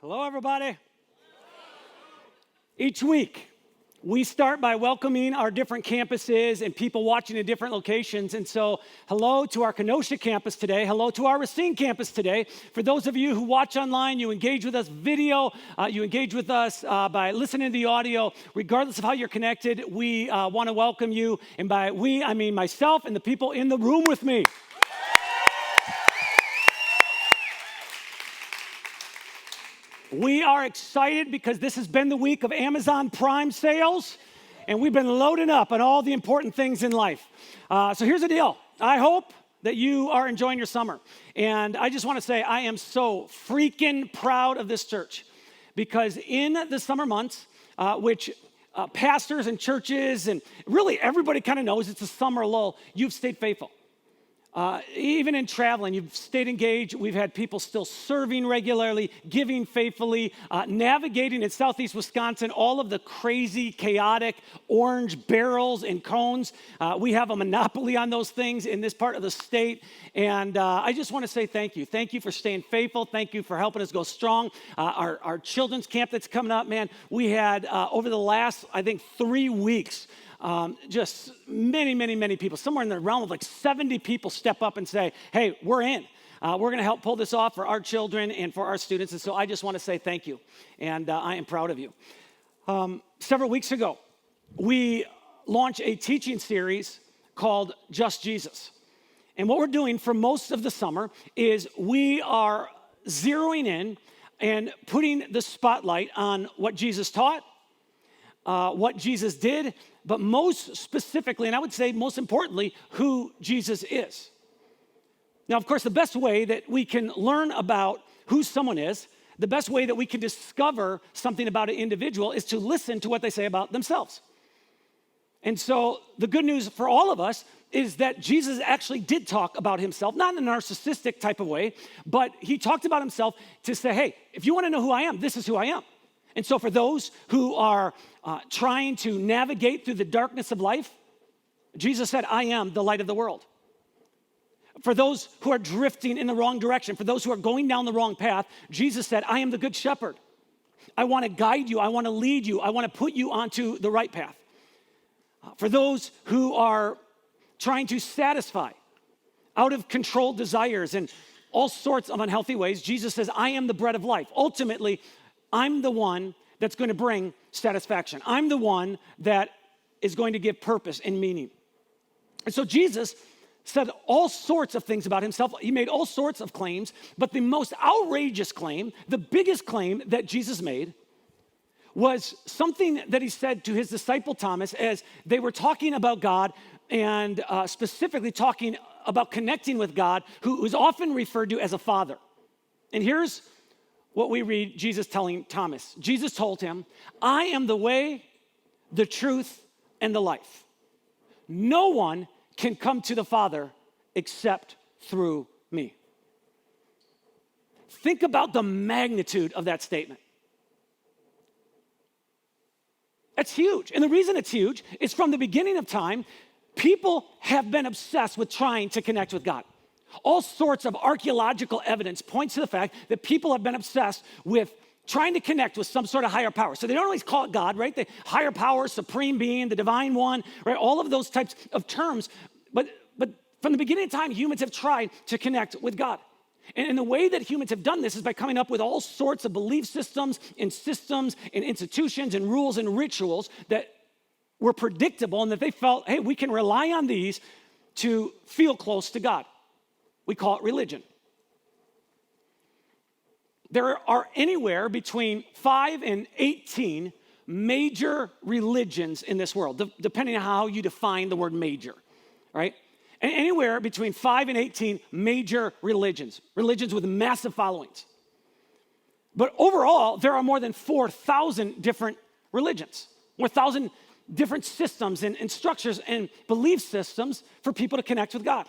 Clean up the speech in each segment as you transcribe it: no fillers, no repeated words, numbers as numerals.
Hello, everybody. Each week, we start by welcoming our different campuses and people watching in different locations. And so, hello to our Kenosha campus today. Hello to our Racine campus today. For those of you who watch online, you engage with us video, you engage with us by listening to the audio. Regardless of how you're connected, we want to welcome you. And by we, I mean myself and the people in the room with me. We are excited because this has been the week of Amazon Prime sales, and we've been loading up on all the important things in life. So here's the deal. I hope that you are enjoying your summer. And I just want to say I am so freaking proud of this church because in the summer months, which pastors and churches and really everybody kind of knows it's a summer lull, you've stayed faithful. Even in traveling, you've stayed engaged. We've had people still serving regularly, giving faithfully, navigating in southeast Wisconsin all of the crazy, chaotic orange barrels and cones. We have a monopoly on those things in this part of the state. And I just want to say thank you. Thank you for staying faithful. Thank you for helping us go strong. Our children's camp that's coming up, man, we had over the last, I think, 3 weeks, just many people, somewhere in the realm of like 70 people step up and say, hey, we're in. We're going to help pull this off for our children and for our students. And so I just want to say thank you. And I am proud of you. Several weeks ago, we launched a teaching series called Just Jesus. And what we're doing for most of the summer is we are zeroing in and putting the spotlight on what Jesus taught, what Jesus did, but most specifically, and I would say most importantly, who Jesus is. Now, of course, the best way that we can learn about who someone is, the best way that we can discover something about an individual is to listen to what they say about themselves. And so the good news for all of us is that Jesus actually did talk about himself, not in a narcissistic type of way, but he talked about himself to say, hey, if you want to know who I am, this is who I am. And so for those who are trying to navigate through the darkness of life, Jesus said, I am the light of the world. For those who are drifting in the wrong direction, for those who are going down the wrong path, Jesus said, I am the good shepherd. I want to guide you. I want to lead you. I want to put you onto the right path. For those who are trying to satisfy out of control desires and all sorts of unhealthy ways, Jesus says, I am the bread of life. Ultimately, I'm the one that's going to bring satisfaction. I'm the one that is going to give purpose and meaning. And so Jesus said all sorts of things about himself. He made all sorts of claims, but the most outrageous claim, the biggest claim that Jesus made was something that he said to his disciple Thomas as they were talking about God and specifically talking about connecting with God, who is often referred to as a father. And here's what we read Jesus telling Thomas. Jesus told him, I am the way, the truth, and the life. No one can come to the Father except through me. Think about the magnitude of that statement. That's huge. And the reason it's huge is from the beginning of time, people have been obsessed with trying to connect with God. All sorts of archaeological evidence points to the fact that people have been obsessed with trying to connect with some sort of higher power. So they don't always call it God, right? The higher power, supreme being, the divine one, right? All of those types of terms. But from the beginning of time, humans have tried to connect with God. And the way that humans have done this is by coming up with all sorts of belief systems and institutions and rules and rituals that were predictable and that they felt, hey, we can rely on these to feel close to God. We call it religion. There are anywhere between 5 and 18 major religions in this world, depending on how you define the word major, right? And anywhere between 5 and 18 major religions with massive followings. But overall, there are more than 4,000 different religions, 4,000 different systems and structures and belief systems for people to connect with God.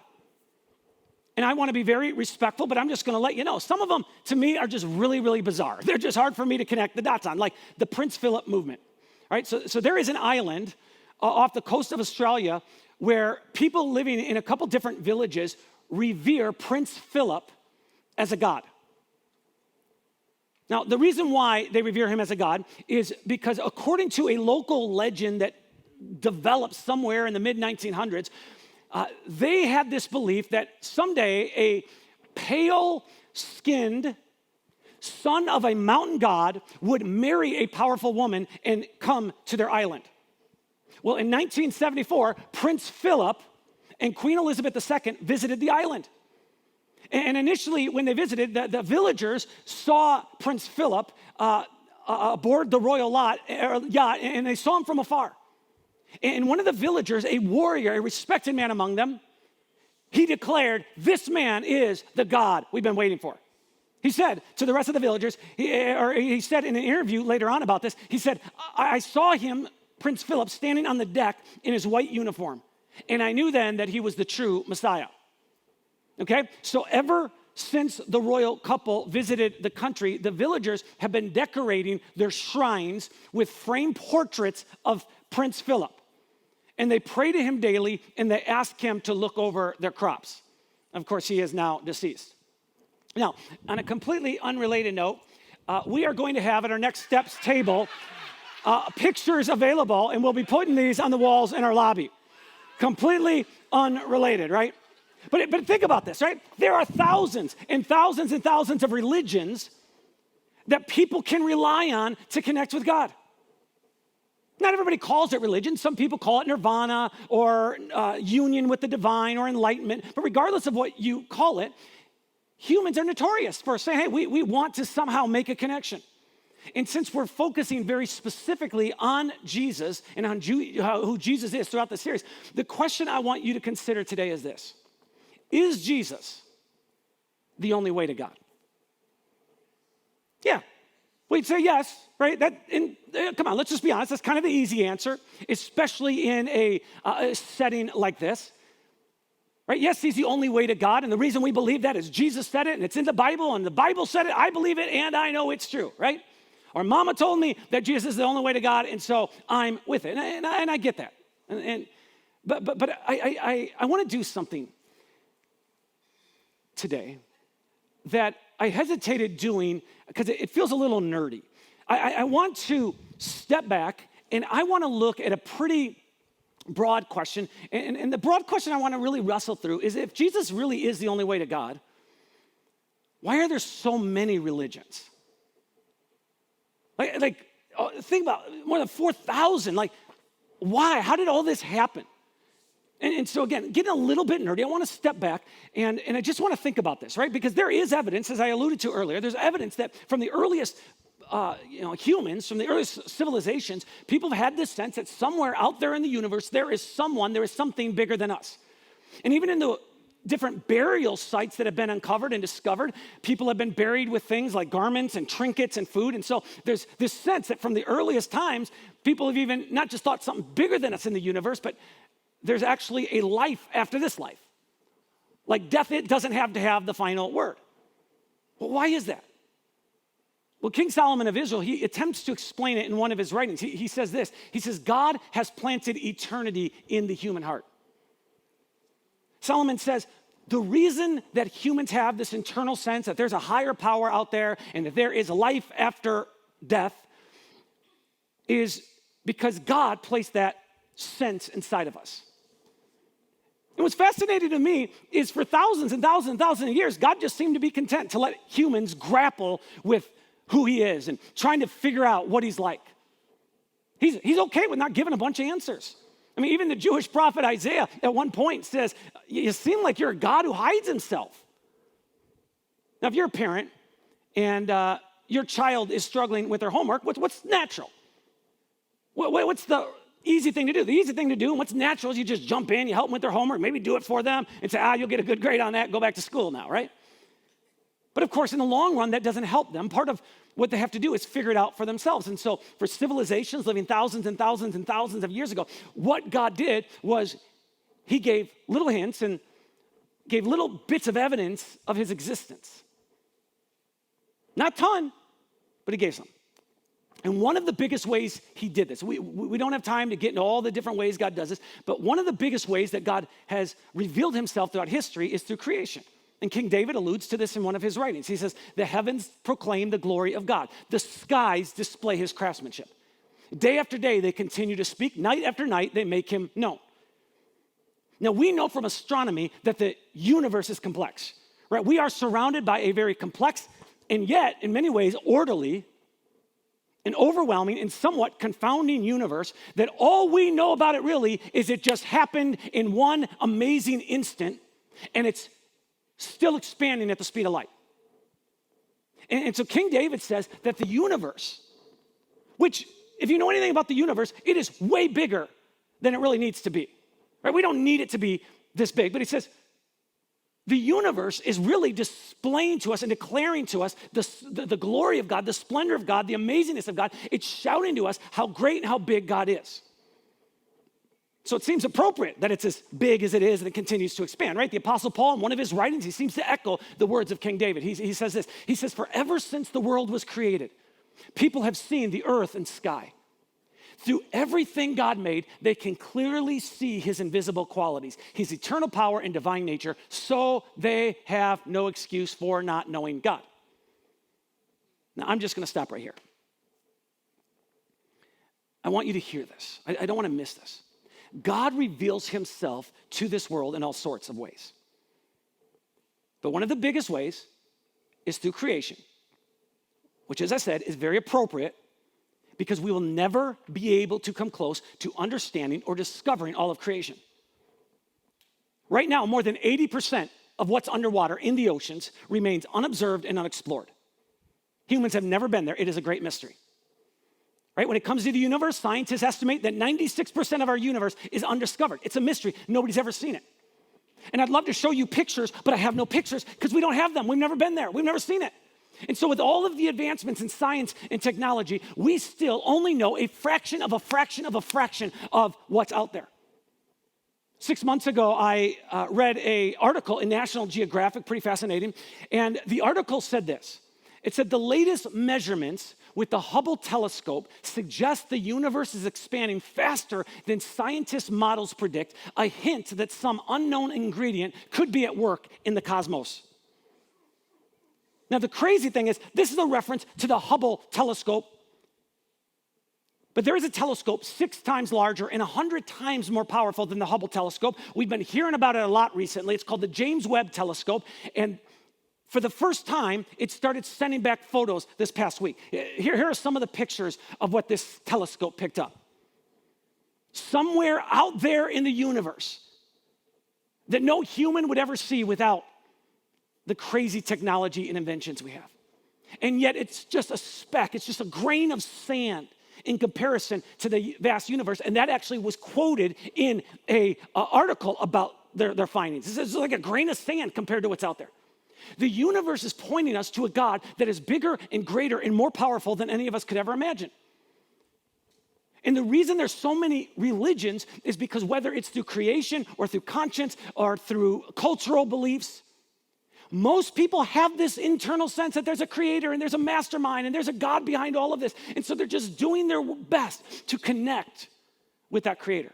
And I want to be very respectful, but I'm just going to let you know. Some of them, to me, are just really bizarre. They're just hard for me to connect the dots on, like the Prince Philip movement. Right? So there is an island off the coast of Australia where people living in a couple different villages revere Prince Philip as a god. Now, the reason why they revere him as a god is because according to a local legend that developed somewhere in the mid-1900s, they had this belief that someday a pale-skinned son of a mountain god would marry a powerful woman and come to their island. Well, in 1974, Prince Philip and Queen Elizabeth II visited the island. And initially, when they visited, the villagers saw Prince Philip aboard the royal yacht, and they saw him from afar. And one of the villagers, a warrior, a respected man among them, he declared, "This man is the God we've been waiting for." He said to the rest of the villagers, he said in an interview later on about this, he said, I saw him, Prince Philip, standing on the deck in his white uniform, and I knew then that he was the true Messiah. Okay, so ever since the royal couple visited the country, the villagers have been decorating their shrines with framed portraits of Prince Philip. And they pray to him daily, and they ask him to look over their crops. Of course, he is now deceased. Now, on a completely unrelated note, we are going to have at our Next Steps table pictures available, and we'll be putting these on the walls in our lobby. Completely unrelated, right? But think about this, right? There are thousands and thousands and thousands of religions that people can rely on to connect with God. Not everybody calls it religion. Some people call it nirvana or union with the divine or enlightenment. But regardless of what you call it, humans are notorious for saying, hey, we want to somehow make a connection. And since we're focusing very specifically on Jesus and on who Jesus is throughout the series, the question I want you to consider today is this. Is Jesus the only way to God? Yeah. We'd say yes, right? Come on, let's just be honest. That's kind of the easy answer, especially in a setting like this. Right? Yes, he's the only way to God. And the reason we believe that is Jesus said it, and it's in the Bible, and the Bible said it. I believe it, and I know it's true, right? Or mama told me that Jesus is the only way to God, and so I'm with it. And I get that. But I want to do something today that I hesitated doing because it feels a little nerdy. I want to step back and I want to look at a pretty broad question. And the broad question I want to really wrestle through is if Jesus really is the only way to God, why are there so many religions? Think about more than 4,000. Why? How did all this happen? And so again, getting a little bit nerdy, I want to step back and I just want to think about this, right? Because there is evidence, as I alluded to earlier, there's evidence that from the earliest humans, from the earliest civilizations, people have had this sense that somewhere out there in the universe, there is something bigger than us. And even in the different burial sites that have been uncovered and discovered, people have been buried with things like garments and trinkets and food. And so there's this sense that from the earliest times, people have even not just thought something bigger than us in the universe, but there's actually a life after this life. Like death, it doesn't have to have the final word. Well, why is that? Well, King Solomon of Israel, he attempts to explain it in one of his writings. He says this. He says, God has planted eternity in the human heart. Solomon says, the reason that humans have this internal sense that there's a higher power out there and that there is life after death is because God placed that sense inside of us. And what's fascinating to me is for thousands and thousands and thousands of years, God just seemed to be content to let humans grapple with who he is and trying to figure out what he's like. He's okay with not giving a bunch of answers. I mean, even the Jewish prophet Isaiah at one point says, you seem like you're a God who hides himself. Now, if you're a parent and your child is struggling with their homework, what's natural? What's the easy thing to do? The easy thing to do and what's natural is you just jump in, you help them with their homework, maybe do it for them and say, you'll get a good grade on that, go back to school now, right? But of course, in the long run, that doesn't help them. Part of what they have to do is figure it out for themselves. And so for civilizations living thousands and thousands and thousands of years ago, what God did was he gave little hints and gave little bits of evidence of his existence. Not a ton, but he gave some. And one of the biggest ways he did this, we don't have time to get into all the different ways God does this, but one of the biggest ways that God has revealed himself throughout history is through creation. And King David alludes to this in one of his writings. He says, the heavens proclaim the glory of God. The skies display his craftsmanship. Day after day, they continue to speak. Night after night, they make him known. Now, we know from astronomy that the universe is complex, right? We are surrounded by a very complex and yet, in many ways, orderly and overwhelming and somewhat confounding universe that all we know about it really is it just happened in one amazing instant, and it's still expanding at the speed of light. And so King David says that the universe, which, if you know anything about the universe, it is way bigger than it really needs to be. Right? We don't need it to be this big, but he says the universe is really displaying to us and declaring to us the glory of God, the splendor of God, the amazingness of God. It's shouting to us how great and how big God is. So it seems appropriate that it's as big as it is and it continues to expand, right? The Apostle Paul, in one of his writings, he seems to echo the words of King David. He says this, he says, "For ever since the world was created, people have seen the earth and sky. Through everything God made, they can clearly see his invisible qualities, his eternal power and divine nature, so they have no excuse for not knowing God." Now, I'm just going to stop right here. I want you to hear this. I don't want to miss this. God reveals himself to this world in all sorts of ways. But one of the biggest ways is through creation, which, as I said, is very appropriate because we will never be able to come close to understanding or discovering all of creation. Right now, more than 80% of what's underwater in the oceans remains unobserved and unexplored. Humans have never been there. It is a great mystery. Right? When it comes to the universe, scientists estimate that 96% of our universe is undiscovered. It's a mystery. Nobody's ever seen it. And I'd love to show you pictures, but I have no pictures because we don't have them. We've never been there. We've never seen it. And so with all of the advancements in science and technology, we still only know a fraction of a fraction of a fraction of what's out there. 6 months ago, I read an article in National Geographic, pretty fascinating, and the article said this. It said the latest measurements with the Hubble telescope suggest the universe is expanding faster than scientists' models predict, a hint that some unknown ingredient could be at work in the cosmos. Now, the crazy thing is, this is a reference to the Hubble telescope, but there is a telescope 6 times larger and 100 times more powerful than the Hubble telescope. We've been hearing about it a lot recently. It's called the James Webb telescope, and for the first time, it started sending back photos this past week. Here are some of the pictures of what this telescope picked up. Somewhere out there in the universe that no human would ever see without the crazy technology and inventions we have. And yet it's just a speck, it's just a grain of sand in comparison to the vast universe. And that actually was quoted in an article about their findings. It's like a grain of sand compared to what's out there. The universe is pointing us to a God that is bigger and greater and more powerful than any of us could ever imagine. And the reason there's so many religions is because whether it's through creation or through conscience or through cultural beliefs, most people have this internal sense that there's a creator and there's a mastermind and there's a God behind all of this. And so they're just doing their best to connect with that creator.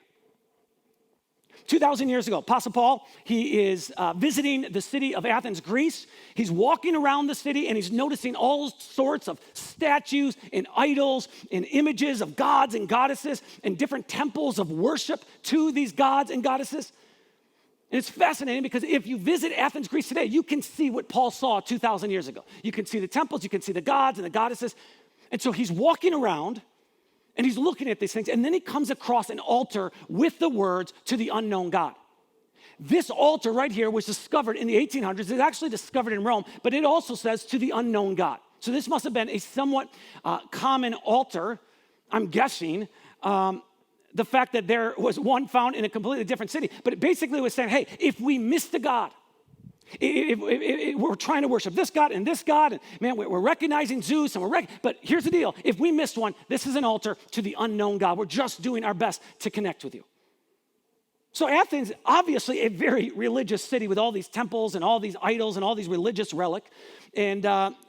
2,000 years ago, Apostle Paul, he is visiting the city of Athens, Greece. He's walking around the city and he's noticing all sorts of statues and idols and images of gods and goddesses and different temples of worship to these gods and goddesses. And it's fascinating because if you visit Athens, Greece today, you can see what Paul saw 2,000 years ago. You can see the temples, you can see the gods and the goddesses. And so he's walking around and he's looking at these things, and then he comes across an altar with the words, "To the unknown God." This altar right here was discovered in the 1800s. It's actually discovered in Rome, but it also says, "To the unknown God." So this must have been a somewhat common altar, I'm guessing. The fact that there was one found in a completely different city. But it basically was saying, hey, if we miss the God, if we're trying to worship this God, and man, we're recognizing Zeus, but here's the deal. If we missed one, this is an altar to the unknown God. We're just doing our best to connect with you. So Athens, obviously a very religious city with all these temples and all these idols and all these religious relics. And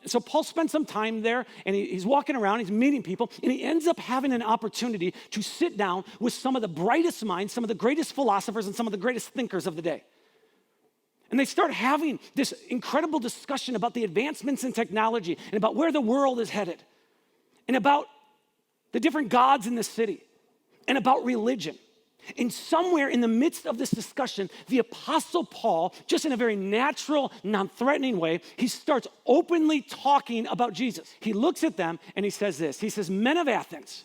so Paul spent some time there, and he's walking around, he's meeting people, and he ends up having an opportunity to sit down with some of the brightest minds, some of the greatest philosophers, and some of the greatest thinkers of the day. And they start having this incredible discussion about the advancements in technology and about where the world is headed and about the different gods in the city and about religion. And somewhere in the midst of this discussion, the Apostle Paul, just in a very natural, non-threatening way, he starts openly talking about Jesus. He looks at them and he says this. He says, "Men of Athens,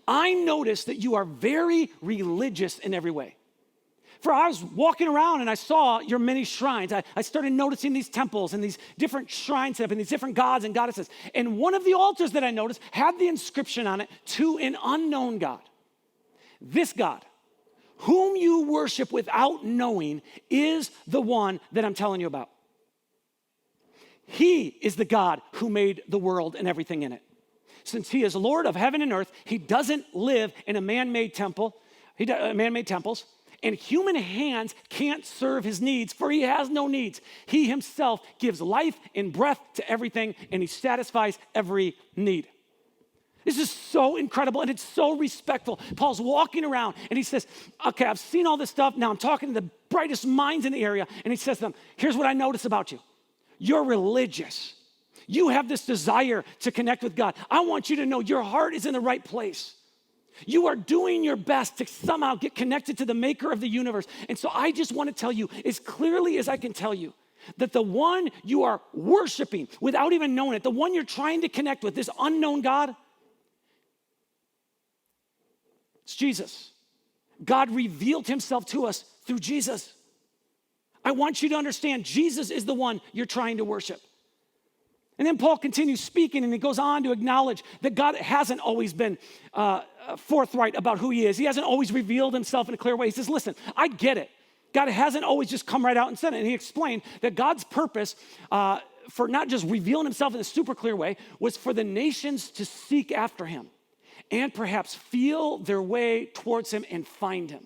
I notice that you are very religious in every way. For I was walking around and I saw your many shrines. I started noticing these temples and these different shrines and these different gods and goddesses. And one of the altars that I noticed had the inscription on it, 'To an unknown God.' This God, whom you worship without knowing, is the one that I'm telling you about. He is the God who made the world and everything in it. Since he is Lord of heaven and earth, he doesn't live in a man-made temple, man-made temples, and human hands can't serve his needs, for he has no needs. He himself gives life and breath to everything, and he satisfies every need." This is so incredible, and it's so respectful. Paul's walking around, and he says, okay, I've seen all this stuff. Now I'm talking to the brightest minds in the area, and he says to them, here's what I notice about you. You're religious. You have this desire to connect with God. I want you to know your heart is in the right place. You are doing your best to somehow get connected to the maker of the universe. And so I just want to tell you as clearly as I can tell you that the one you are worshiping without even knowing it, the one you're trying to connect with, this unknown God, it's Jesus. God revealed himself to us through Jesus. I want you to understand Jesus is the one you're trying to worship. And then Paul continues speaking, and he goes on to acknowledge that God hasn't always been forthright about who he is. He hasn't always revealed himself in a clear way. He says, listen, I get it. God hasn't always just come right out and said it. And he explained that God's purpose for not just revealing himself in a super clear way was for the nations to seek after him and perhaps feel their way towards him and find him,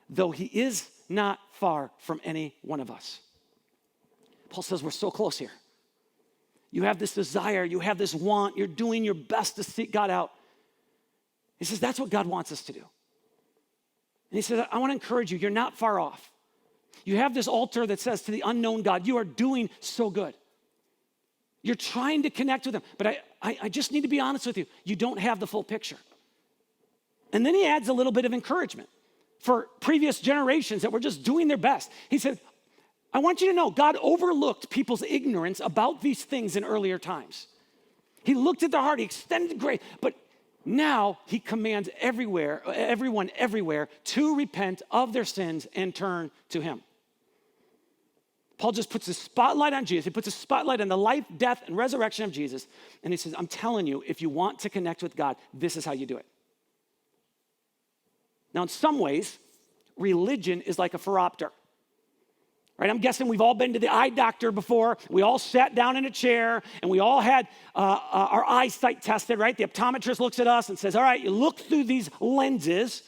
though he is not far from any one of us. Paul says we're so close here. You have this desire, you have this want, you're doing your best to seek God out. He says that's what God wants us to do. And he says, I want to encourage you, you're not far off. You have this altar that says to the unknown God, you are doing so good. You're trying to connect with him, but I just need to be honest with you, you don't have the full picture. And then he adds a little bit of encouragement for previous generations that were just doing their best. He said, I want you to know God overlooked people's ignorance about these things in earlier times. He looked at their heart, he extended grace, but now he commands everyone everywhere to repent of their sins and turn to him. Paul just puts a spotlight on Jesus. He puts a spotlight on the life, death, and resurrection of Jesus. And he says, I'm telling you, if you want to connect with God, this is how you do it. Now, in some ways, religion is like a phoropter. Right? I'm guessing we've all been to the eye doctor before. We all sat down in a chair and we all had our eyesight tested, right? The optometrist looks at us and says, all right, you look through these lenses,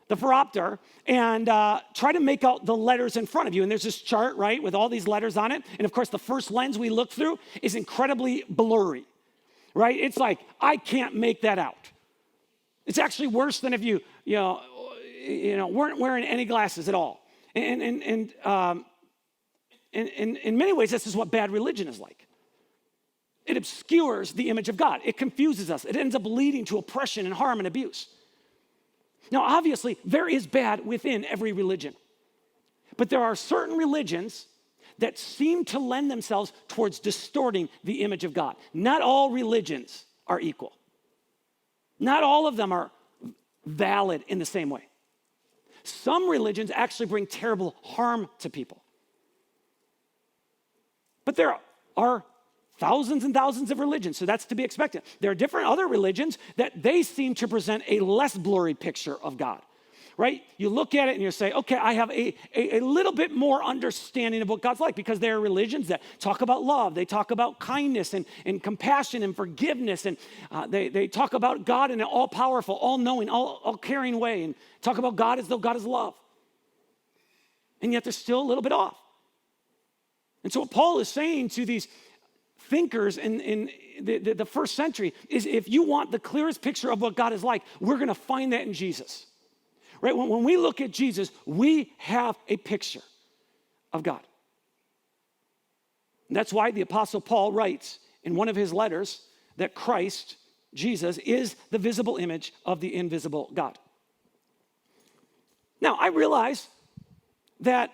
the phoropter, and try to make out the letters in front of you. And there's this chart, right, with all these letters on it. And of course, the first lens we look through is incredibly blurry, right? It's like, I can't make that out. It's actually worse than if you weren't wearing any glasses at all. And in many ways, this is what bad religion is like. It obscures the image of God. It confuses us. It ends up leading to oppression and harm and abuse. Now, obviously, there is bad within every religion. But there are certain religions that seem to lend themselves towards distorting the image of God. Not all religions are equal. Not all of them are valid in the same way. Some religions actually bring terrible harm to people. But there are thousands and thousands of religions, so that's to be expected. There are different other religions that they seem to present a less blurry picture of God, right? You look at it and you say, okay, I have a little bit more understanding of what God's like, because there are religions that talk about love, they talk about kindness and compassion and forgiveness, and they talk about God in an all-powerful, all-knowing, all-caring way, and talk about God as though God is love. And yet they're still a little bit off. And so what Paul is saying to these thinkers in the first century is, if you want the clearest picture of what God is like, we're going to find that in Jesus. Right? When we look at Jesus, we have a picture of God. And that's why the Apostle Paul writes in one of his letters that Christ, Jesus, is the visible image of the invisible God. Now, I realize that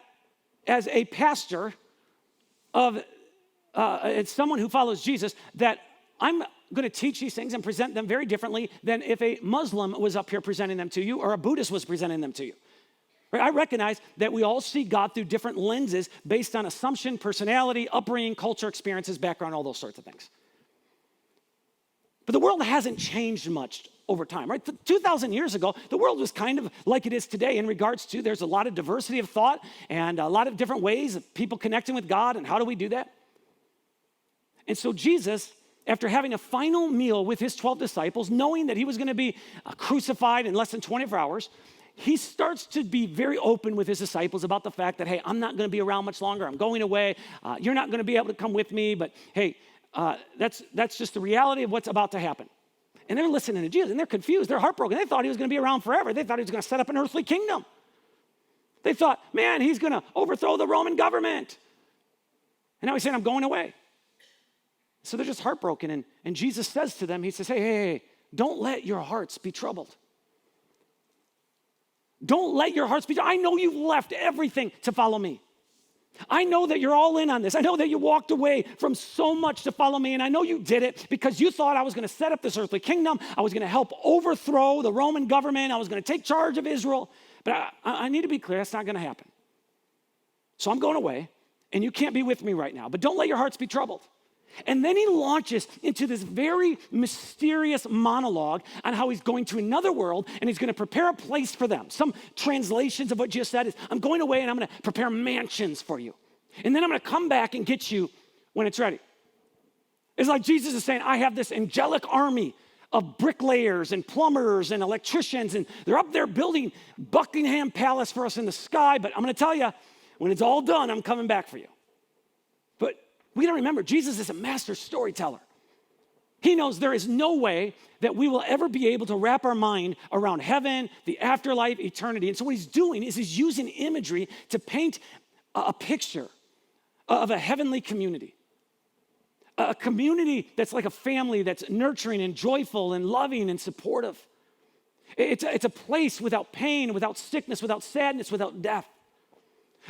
as a pastor as someone who follows Jesus, that I'm going to teach these things and present them very differently than if a Muslim was up here presenting them to you or a Buddhist was presenting them to you. Right? I recognize that we all see God through different lenses based on assumption, personality, upbringing, culture, experiences, background, all those sorts of things. But the world hasn't changed much over time, right? 2,000 years ago, the world was kind of like it is today in regards to there's a lot of diversity of thought and a lot of different ways of people connecting with God, and how do we do that? And so Jesus, after having a final meal with his 12 disciples, knowing that he was going to be crucified in less than 24 hours, he starts to be very open with his disciples about the fact that, hey, I'm not going to be around much longer. I'm going away. You're not going to be able to come with me, but hey, that's just the reality of what's about to happen. And they're listening to Jesus, and they're confused. They're heartbroken. They thought he was going to be around forever. They thought he was going to set up an earthly kingdom. They thought, man, he's going to overthrow the Roman government. And now he's saying, I'm going away. So they're just heartbroken. And Jesus says to them, he says, hey, don't let your hearts be troubled. Don't let your hearts be troubled. I know you've left everything to follow me. I know that you're all in on this. I know that you walked away from so much to follow me, and I know you did it because you thought I was going to set up this earthly kingdom. I was going to help overthrow the Roman government. I was going to take charge of Israel. But I need to be clear, that's not going to happen. So I'm going away, and you can't be with me right now. But don't let your hearts be troubled. And then he launches into this very mysterious monologue on how he's going to another world and he's going to prepare a place for them. Some translations of what Jesus said is, I'm going away and I'm going to prepare mansions for you. And then I'm going to come back and get you when it's ready. It's like Jesus is saying, I have this angelic army of bricklayers and plumbers and electricians, and they're up there building Buckingham Palace for us in the sky, but I'm going to tell you, when it's all done, I'm coming back for you. But we got to remember, Jesus is a master storyteller. He knows there is no way that we will ever be able to wrap our mind around heaven, the afterlife, eternity. And so what he's doing is he's using imagery to paint a picture of a heavenly community. A community that's like a family that's nurturing and joyful and loving and supportive. It's a place without pain, without sickness, without sadness, without death.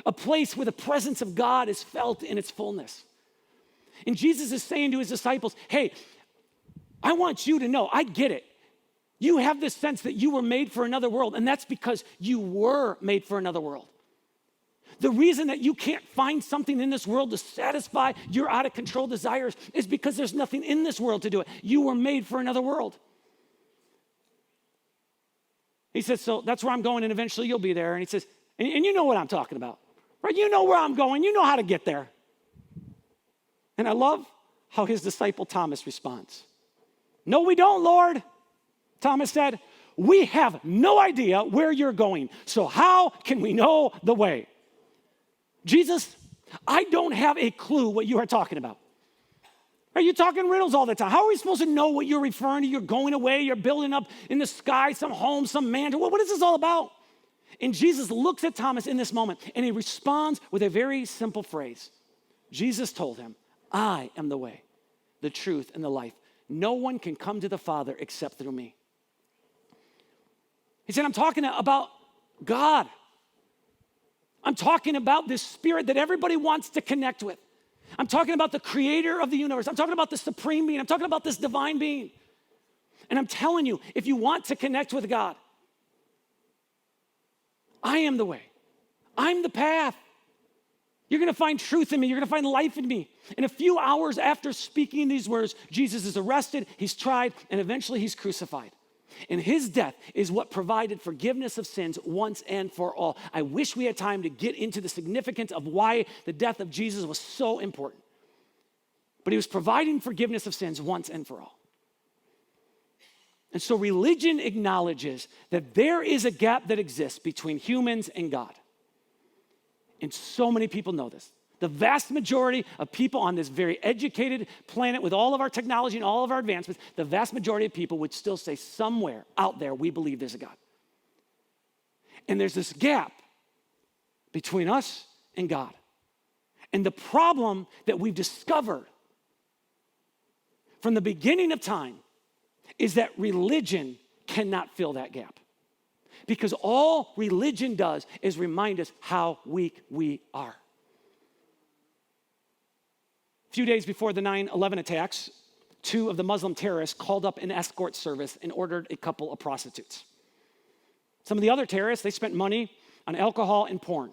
A place where the presence of God is felt in its fullness. And Jesus is saying to his disciples, hey, I want you to know, I get it. You have this sense that you were made for another world, and that's because you were made for another world. The reason that you can't find something in this world to satisfy your out-of-control desires is because there's nothing in this world to do it. You were made for another world. He says, so that's where I'm going, and eventually you'll be there. And he says, and you know what I'm talking about, right? You know where I'm going. You know how to get there. And I love how his disciple Thomas responds. No, we don't, Lord. Thomas said, we have no idea where you're going, so how can we know the way? Jesus, I don't have a clue what you are talking about. Are you talking riddles all the time? How are we supposed to know what you're referring to? You're going away, you're building up in the sky some home, some mansion. What is this all about? And Jesus looks at Thomas in this moment, and he responds with a very simple phrase. Jesus told him, I am the way, the truth, and the life. No one can come to the Father except through me. He said, I'm talking about God. I'm talking about this spirit that everybody wants to connect with. I'm talking about the creator of the universe. I'm talking about the supreme being. I'm talking about this divine being. And I'm telling you, if you want to connect with God, I am the way. I'm the path. You're going to find truth in me. You're going to find life in me. And a few hours after speaking these words, Jesus is arrested, he's tried, and eventually he's crucified. And his death is what provided forgiveness of sins once and for all. I wish we had time to get into the significance of why the death of Jesus was so important. But he was providing forgiveness of sins once and for all. And so religion acknowledges that there is a gap that exists between humans and God. And so many people know this. The vast majority of people on this very educated planet with all of our technology and all of our advancements, the vast majority of people would still say somewhere out there, we believe there's a God. And there's this gap between us and God. And the problem that we've discovered from the beginning of time is that religion cannot fill that gap. Because all religion does is remind us how weak we are. A few days before the 9/11 attacks, 2 of the Muslim terrorists called up an escort service and ordered a couple of prostitutes. Some of the other terrorists, they spent money on alcohol and porn.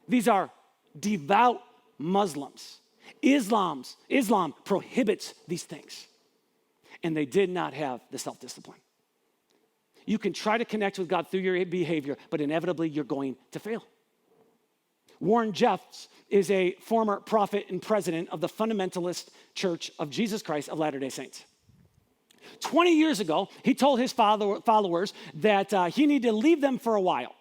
These are devout Muslims. Islam prohibits these things. And they did not have the self-discipline. You can try to connect with God through your behavior, but inevitably you're going to fail. Warren Jeffs is a former prophet and president of the Fundamentalist Church of Jesus Christ of Latter-day Saints. 20 years ago, he told his followers that he needed to leave them for a while.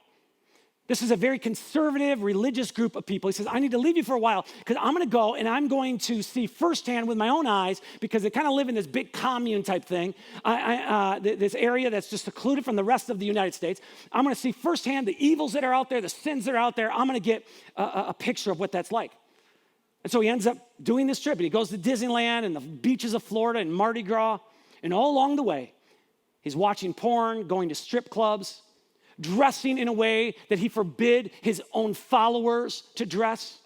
This is a very conservative, religious group of people. He says, I need to leave you for a while because I'm going to go and I'm going to see firsthand with my own eyes, because they kind of live in this big commune type thing, this area that's just secluded from the rest of the United States. I'm going to see firsthand the evils that are out there, the sins that are out there. I'm going to get a picture of what that's like. And so he ends up doing this trip, and he goes to Disneyland and the beaches of Florida and Mardi Gras. And all along the way, he's watching porn, going to strip clubs, dressing in a way that he forbid his own followers to dress,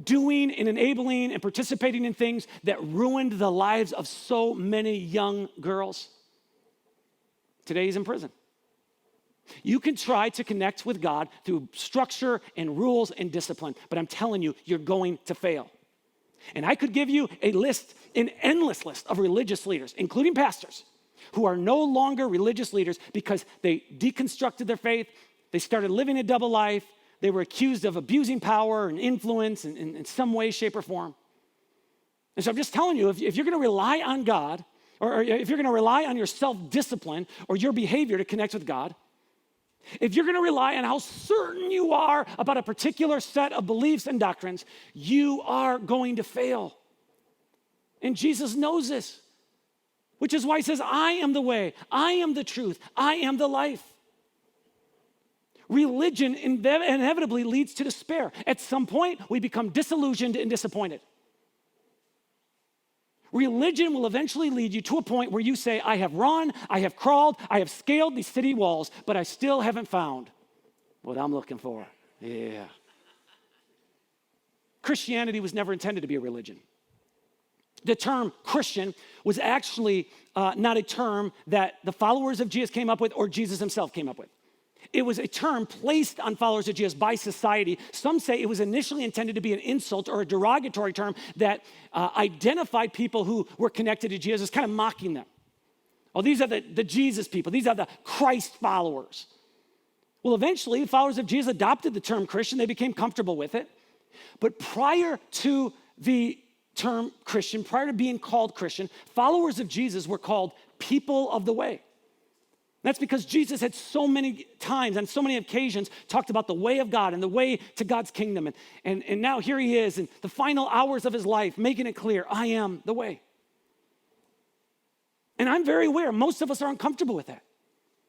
doing and enabling and participating in things that ruined the lives of so many young girls. Today he's in prison. You can try to connect with God through structure and rules and discipline, but I'm telling you, you're going to fail. And I could give you a list, an endless list of religious leaders, including pastors, who are no longer religious leaders because they deconstructed their faith, they started living a double life, they were accused of abusing power and influence in some way, shape, or form. And so I'm just telling you, if you're going to rely on God, or if you're going to rely on your self-discipline or your behavior to connect with God, if you're going to rely on how certain you are about a particular set of beliefs and doctrines, you are going to fail. And Jesus knows this, which is why he says, I am the way, I am the truth, I am the life. Religion inevitably leads to despair. At some point, we become disillusioned and disappointed. Religion will eventually lead you to a point where you say, I have run, I have crawled, I have scaled these city walls, but I still haven't found what I'm looking for. Yeah. Christianity was never intended to be a religion. The term Christian was actually not a term that the followers of Jesus came up with or Jesus himself came up with. It was a term placed on followers of Jesus by society. Some say it was initially intended to be an insult or a derogatory term that identified people who were connected to Jesus, kind of mocking them. Oh, these are the Jesus people. These are the Christ followers. Well, eventually, followers of Jesus adopted the term Christian. They became comfortable with it. But prior to the term Christian, prior to being called Christian, followers of Jesus were called people of the way. That's because Jesus had so many times, on so many occasions, talked about the way of God and the way to God's kingdom. And now here he is in the final hours of his life, making it clear, I am the way. And I'm very aware, most of us are uncomfortable with that.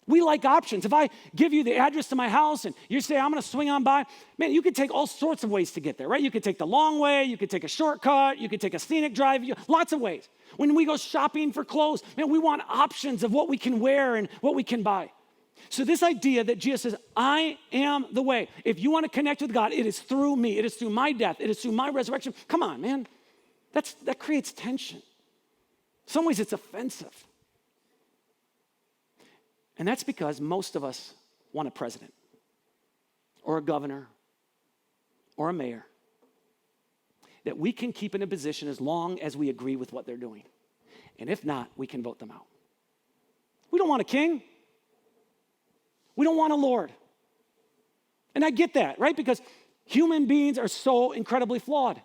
We like options. If I give you the address to my house and you say, I'm going to swing on by, man, you could take all sorts of ways to get there, right? You could take the long way, you could take a shortcut, you could take a scenic drive, lots of ways. When we go shopping for clothes, man, we want options of what we can wear and what we can buy. So this idea that Jesus says, I am the way. If you want to connect with God, it is through me. It is through my death. It is through my resurrection. Come on, man. That creates tension. In some ways, it's offensive. And that's because most of us want a president or a governor or a mayor that we can keep in a position as long as we agree with what they're doing. And if not, we can vote them out. We don't want a king. We don't want a lord. And I get that, right? Because human beings are so incredibly flawed.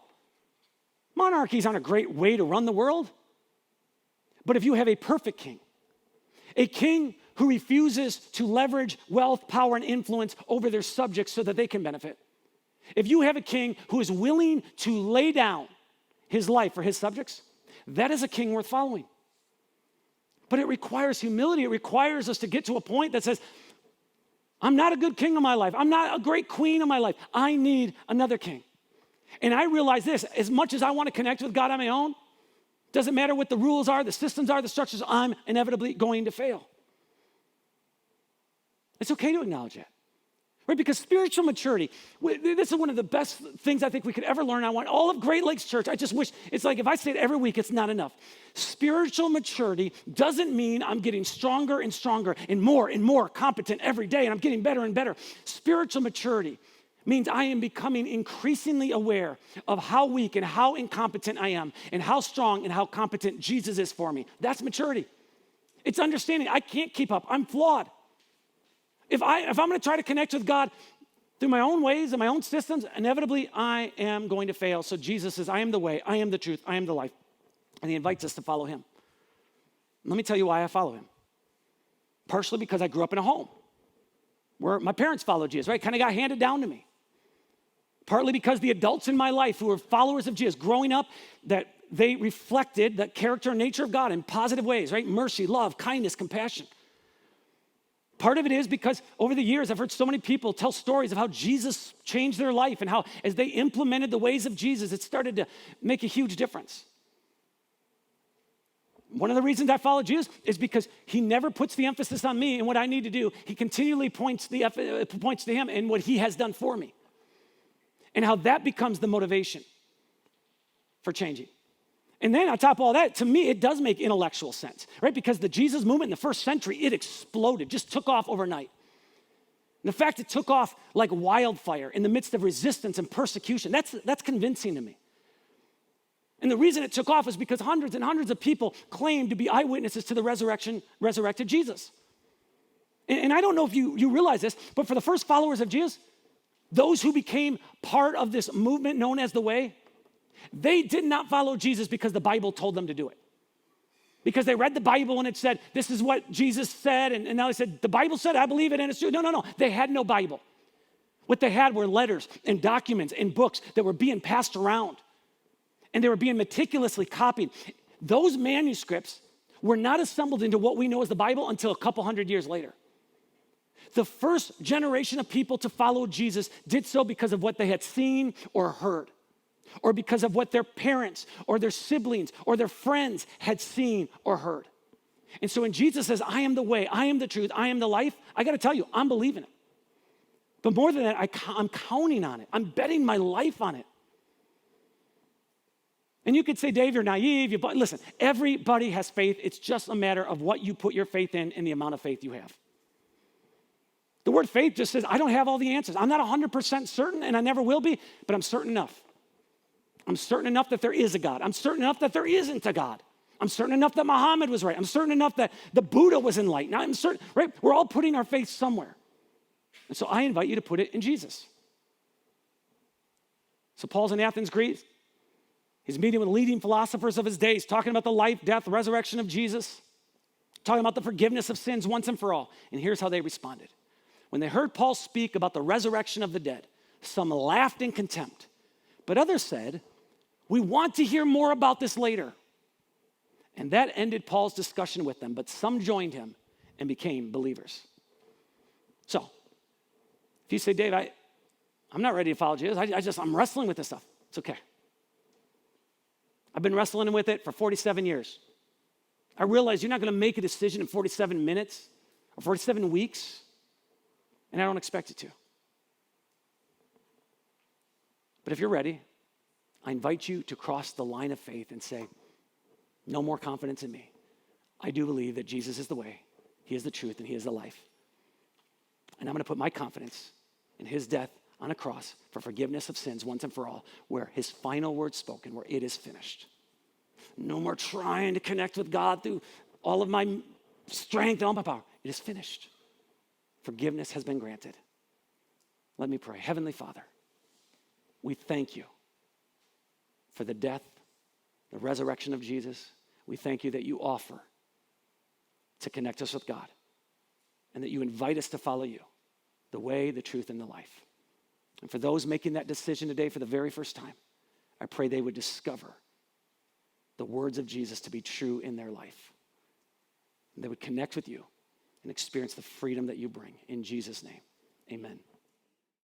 Monarchies aren't a great way to run the world. But if you have a perfect king, a king who refuses to leverage wealth, power, and influence over their subjects so that they can benefit. If you have a king who is willing to lay down his life for his subjects, that is a king worth following. But it requires humility. It requires us to get to a point that says, I'm not a good king of my life. I'm not a great queen of my life. I need another king. And I realize this, as much as I want to connect with God on my own, doesn't matter what the rules are, the systems are, the structures, I'm inevitably going to fail. It's okay to acknowledge that. Right? Because spiritual maturity, this is one of the best things I think we could ever learn. I want all of Great Lakes Church. I just wish, it's like if I say it every week, it's not enough. Spiritual maturity doesn't mean I'm getting stronger and stronger and more competent every day, and I'm getting better and better. Spiritual maturity means I am becoming increasingly aware of how weak and how incompetent I am and how strong and how competent Jesus is for me. That's maturity. It's understanding I can't keep up. I'm flawed. If I'm going to try to connect with God through my own ways and my own systems, inevitably I am going to fail. So Jesus says, I am the way, I am the truth, I am the life. And he invites us to follow him. Let me tell you why I follow him. Partially because I grew up in a home where my parents followed Jesus, right? Kind of got handed down to me. Partly because the adults in my life who were followers of Jesus, growing up, that they reflected the character and nature of God in positive ways, right? Mercy, love, kindness, compassion. Part of it is because over the years, I've heard so many people tell stories of how Jesus changed their life and how as they implemented the ways of Jesus, it started to make a huge difference. One of the reasons I follow Jesus is because he never puts the emphasis on me and what I need to do. He continually points to him and what he has done for me and how that becomes the motivation for changing. And then on top of all that, to me, it does make intellectual sense, right? Because the Jesus movement in the first century, it exploded, just took off overnight. And the fact it took off like wildfire in the midst of resistance and persecution, that's convincing to me. And the reason it took off is because hundreds and hundreds of people claimed to be eyewitnesses to the resurrected Jesus. And I don't know if you realize this, but for the first followers of Jesus, those who became part of this movement known as the Way, they did not follow Jesus because the Bible told them to do it. Because they read the Bible and it said, this is what Jesus said. And now they said, the Bible said, I believe it and it's true. No. They had no Bible. What they had were letters and documents and books that were being passed around. And they were being meticulously copied. Those manuscripts were not assembled into what we know as the Bible until a couple hundred years later. The first generation of people to follow Jesus did so because of what they had seen or heard, or because of what their parents or their siblings or their friends had seen or heard. And so when Jesus says, I am the way, I am the truth, I am the life, I got to tell you, I'm believing it. But more than that, I'm counting on it. I'm betting my life on it. And you could say, Dave, you're naive. Listen, everybody has faith. It's just a matter of what you put your faith in and the amount of faith you have. The word faith just says, I don't have all the answers. I'm not 100% certain, and I never will be, but I'm certain enough. I'm certain enough that there is a God. I'm certain enough that there isn't a God. I'm certain enough that Muhammad was right. I'm certain enough that the Buddha was enlightened. I'm certain, right? We're all putting our faith somewhere. And so I invite you to put it in Jesus. So Paul's in Athens, Greece. He's meeting with leading philosophers of his days, talking about the life, death, resurrection of Jesus, talking about the forgiveness of sins once and for all. And here's how they responded. When they heard Paul speak about the resurrection of the dead, some laughed in contempt, but others said, we want to hear more about this later. And that ended Paul's discussion with them, but some joined him and became believers. So, if you say, Dave, I'm not ready to follow Jesus. I'm wrestling with this stuff. It's okay. I've been wrestling with it for 47 years. I realize you're not going to make a decision in 47 minutes or 47 weeks, and I don't expect it to. But if you're ready, I invite you to cross the line of faith and say, no more confidence in me. I do believe that Jesus is the way, he is the truth, and he is the life. And I'm going to put my confidence in his death on a cross for forgiveness of sins once and for all, where his final word spoken, where it is finished. No more trying to connect with God through all of my strength and all my power. It is finished. Forgiveness has been granted. Let me pray. Heavenly Father, we thank you for the death, the resurrection of Jesus. We thank you that you offer to connect us with God and that you invite us to follow you, the way, the truth, and the life. And for those making that decision today for the very first time, I pray they would discover the words of Jesus to be true in their life. And they would connect with you and experience the freedom that you bring. In Jesus' name, Amen.